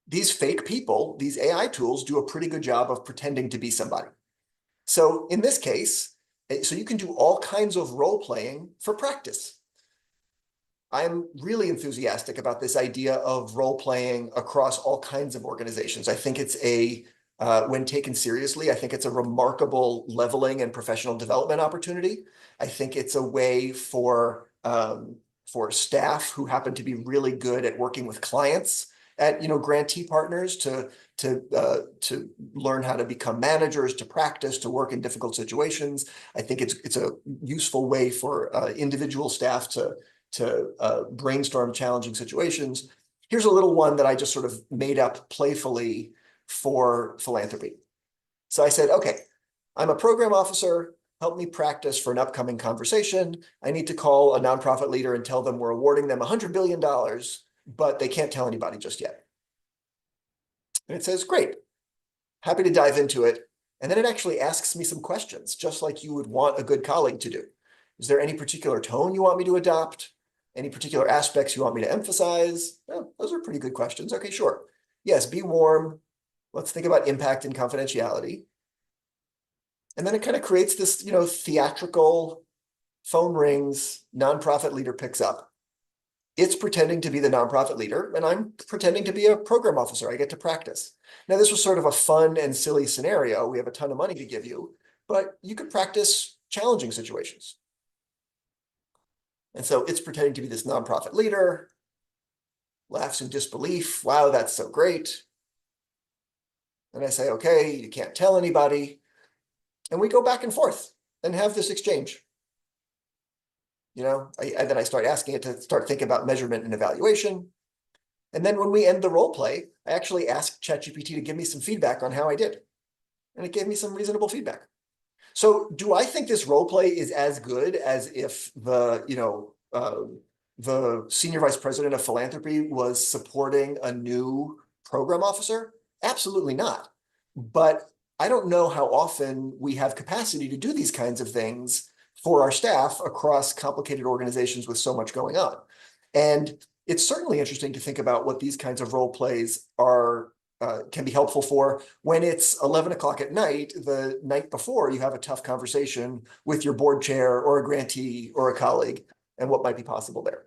these fake people, these AI tools do a pretty good job of pretending to be somebody. So in this case, so you can do all kinds of role playing for practice. I'm really enthusiastic about this idea of role playing across all kinds of organizations. I think it's when taken seriously, I think it's a remarkable leveling and professional development opportunity. I think it's a way for staff who happen to be really good at working with clients at grantee partners to learn how to become managers, to practice, to work in difficult situations. I think it's a useful way for individual staff to brainstorm challenging situations. Here's a little one that I just sort of made up playfully for philanthropy. So I said, okay, I'm a program officer. Help me practice for an upcoming conversation. I need to call a nonprofit leader and tell them we're awarding them $100 billion, but they can't tell anybody just yet. And it says, great, happy to dive into it. And then it actually asks me some questions, just like you would want a good colleague to do. Is there any particular tone you want me to adopt? Any particular aspects you want me to emphasize? Oh, those are pretty good questions. Okay, sure. Yes, be warm. Let's think about impact and confidentiality. And then it kind of creates this, theatrical phone rings, nonprofit leader picks up. It's pretending to be the nonprofit leader, and I'm pretending to be a program officer. I get to practice. Now, this was sort of a fun and silly scenario. We have a ton of money to give you, but you could practice challenging situations. And so it's pretending to be this nonprofit leader, laughs in disbelief. Wow, that's so great. And I say, okay, you can't tell anybody. And we go back and forth and have this exchange. Then I start asking it to start thinking about measurement and evaluation. And then when we end the role play, I actually asked ChatGPT to give me some feedback on how I did. And it gave me some reasonable feedback. So do I think this role play is as good as if the senior vice president of philanthropy was supporting a new program officer? Absolutely not. But I don't know how often we have capacity to do these kinds of things for our staff across complicated organizations with so much going on. And it's certainly interesting to think about what these kinds of role plays can be helpful for when it's 11 o'clock at night, the night before you have a tough conversation with your board chair or a grantee or a colleague, and what might be possible there.